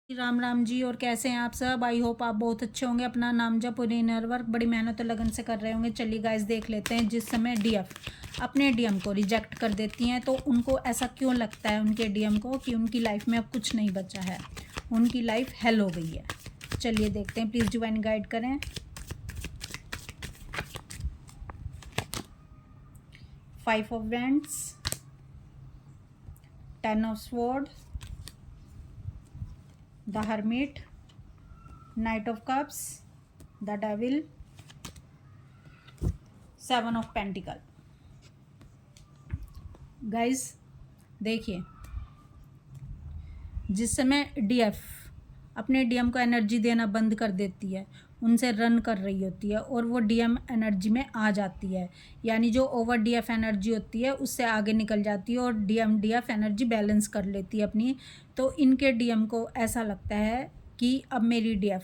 राम राम जी। और कैसे हैं आप सब? आई होप आप बहुत अच्छे होंगे। अपना नाम जप और इनर वर्क बड़ी मेहनत और लगन से कर रहे होंगे। चलिए गाइस देख लेते हैं। जिस समय डीएफ अपने डीएम को रिजेक्ट कर देती हैं तो उनको ऐसा क्यों लगता है उनके डीएम को कि उनकी लाइफ में अब कुछ नहीं बचा है, उनकी लाइफ हेल हो गई है। चलिए देखते हैं, प्लीज़ डिवाइन गाइड करें। 5 of wands, 10 of sword, the hermit, knight of cups, the devil, 7 of pentacle। Guys देखिए, जिस समय डीएफ अपने डीएम को एनर्जी देना बंद कर देती है, उनसे रन कर रही होती है और वो डीएम एनर्जी में आ जाती है, यानी जो ओवर डीएफ एनर्जी होती है उससे आगे निकल जाती है और डीएफ एनर्जी बैलेंस कर लेती है अपनी। तो इनके डीएम को ऐसा लगता है कि अब मेरी डीएफ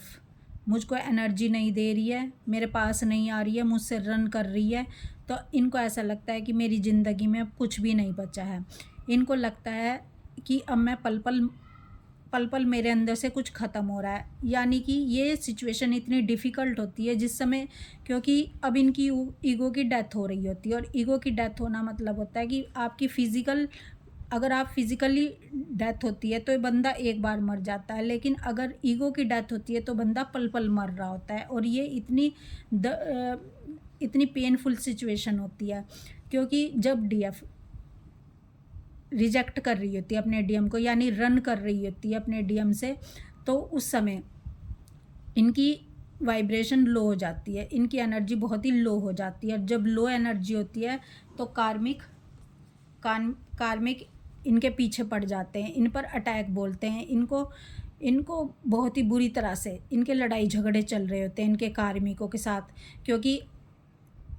मुझको एनर्जी नहीं दे रही है, मेरे पास नहीं आ रही है, मुझसे रन कर रही है। तो इनको ऐसा लगता है कि मेरी ज़िंदगी में अब कुछ भी नहीं बचा है। इनको लगता है कि अब मैं पल पल मेरे अंदर से कुछ ख़त्म हो रहा है। यानी कि ये सिचुएशन इतनी डिफ़िकल्ट होती है जिस समय, क्योंकि अब इनकी ईगो की डेथ हो रही होती है। और ईगो की डेथ होना मतलब होता है कि आपकी अगर आप फिज़िकली डेथ होती है तो बंदा एक बार मर जाता है, लेकिन अगर ईगो की डेथ होती है तो बंदा पल पल मर रहा होता है। और ये इतनी पेनफुल सिचुएशन होती है, क्योंकि जब डीएफ रिजेक्ट कर रही होती है अपने डीएम को, यानी रन कर रही होती है अपने डीएम से, तो उस समय इनकी वाइब्रेशन लो हो जाती है, इनकी एनर्जी बहुत ही लो हो जाती है। जब लो एनर्जी होती है तो कार्मिक इनके पीछे पड़ जाते हैं, इन पर अटैक बोलते हैं। इनको बहुत ही बुरी तरह से इनके लड़ाई झगड़े चल रहे होते हैं इनके कार्मिकों के साथ, क्योंकि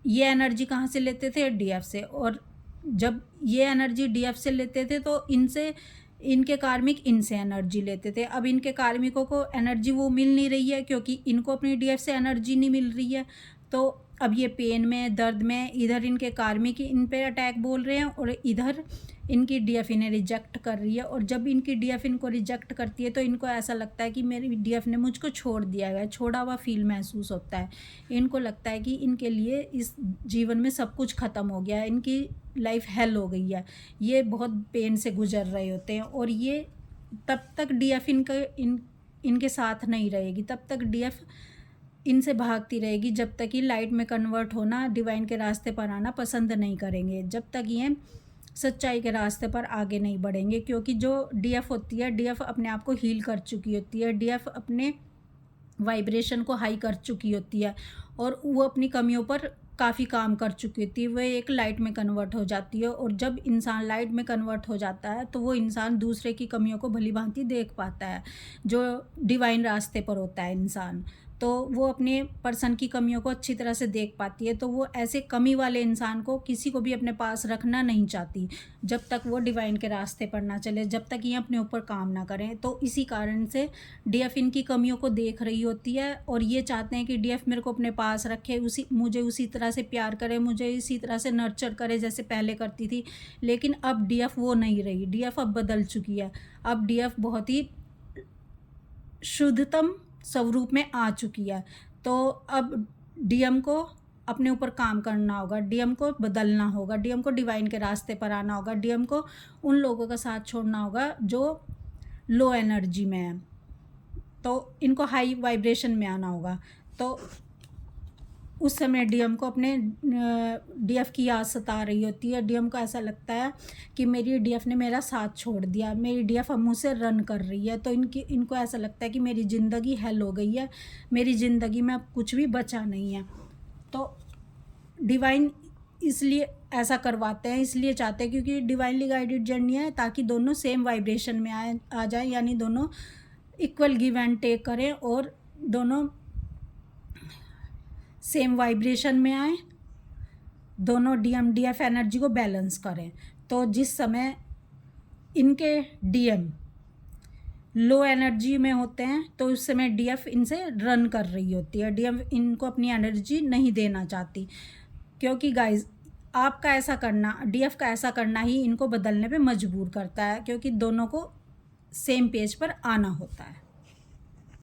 ये एनर्जी कहाँ से लेते थे? डीएफ से। और जब ये एनर्जी डीएफ से लेते थे तो इनके कार्मिक इनसे एनर्जी लेते थे। अब इनके कार्मिकों को एनर्जी वो मिल नहीं रही है, क्योंकि इनको अपनी डीएफ से एनर्जी नहीं मिल रही है। तो अब ये पेन में, दर्द में, इधर इनके कार्मिक इन पे अटैक बोल रहे हैं और इधर इनकी डीएफ इन्हें रिजेक्ट कर रही है। और जब इनकी डीएफ इनको रिजेक्ट करती है तो इनको ऐसा लगता है कि मेरी डीएफ ने मुझको छोड़ दिया है, छोड़ा हुआ फील महसूस होता है। इनको लगता है कि इनके लिए इस जीवन में सब कुछ ख़त्म हो गया है, इनकी लाइफ हेल हो गई है। ये बहुत पेन से गुजर रहे होते हैं और ये तब तक डीएफ इनके साथ नहीं रहेगी, तब तक डीएफ इनसे भागती रहेगी जब तक ये लाइट में कन्वर्ट होना, डिवाइन के रास्ते पर आना पसंद नहीं करेंगे, जब तक ये सच्चाई के रास्ते पर आगे नहीं बढ़ेंगे। क्योंकि जो डीएफ होती है, डीएफ अपने आप को हील कर चुकी होती है, डीएफ अपने वाइब्रेशन को हाई कर चुकी होती है और वो अपनी कमियों पर काफ़ी काम कर चुकी होती है। वह एक लाइट में कन्वर्ट हो जाती है और जब इंसान लाइट में कन्वर्ट हो जाता है तो वो इंसान दूसरे की कमियों को भली भांति देख पाता है। जो डिवाइन रास्ते पर होता है इंसान, तो वो अपने पर्सन की कमियों को अच्छी तरह से देख पाती है। तो वो ऐसे कमी वाले इंसान को किसी को भी अपने पास रखना नहीं चाहती जब तक वो डिवाइन के रास्ते पर ना चले, जब तक ये अपने ऊपर काम ना करें। तो इसी कारण से डीएफ इनकी कमियों को देख रही होती है और ये चाहते हैं कि डीएफ मेरे को अपने पास रखे, मुझे उसी तरह से प्यार करे, मुझे इसी तरह से नर्चर करे जैसे पहले करती थी। लेकिन अब डीएफ वो नहीं रही, डीएफ अब बदल चुकी है। अब डीएफ बहुत ही शुद्धतम स्वरूप में आ चुकी है। तो अब डीएम को अपने ऊपर काम करना होगा, डीएम को बदलना होगा, डीएम को डिवाइन के रास्ते पर आना होगा, डीएम को उन लोगों का साथ छोड़ना होगा जो लो एनर्जी में है। तो इनको हाई वाइब्रेशन में आना होगा। तो उस समय डीएम को अपने डीएफ की याद सता रही होती है। डीएम को ऐसा लगता है कि मेरी डीएफ ने मेरा साथ छोड़ दिया, मेरी डीएफ अब मुझसे रन कर रही है। तो इनको ऐसा लगता है कि मेरी ज़िंदगी हेल हो गई है, मेरी ज़िंदगी में अब कुछ भी बचा नहीं है। तो डिवाइन इसलिए ऐसा करवाते हैं, इसलिए चाहते हैं क्योंकि डिवाइनली गाइडेड जर्नी है, ताकि दोनों सेम वाइब्रेशन में आ जाए, यानी दोनों इक्वल गिव एंड टेक करें और दोनों सेम वाइब्रेशन में आए, दोनों डीएफ एनर्जी को बैलेंस करें। तो जिस समय इनके डीएम लो एनर्जी में होते हैं तो उस समय डीएफ इनसे रन कर रही होती है, डीएफ इनको अपनी एनर्जी नहीं देना चाहती। क्योंकि गाइस आपका ऐसा करना, डीएफ का ऐसा करना ही इनको बदलने पे मजबूर करता है, क्योंकि दोनों को सेम पेज पर आना होता है।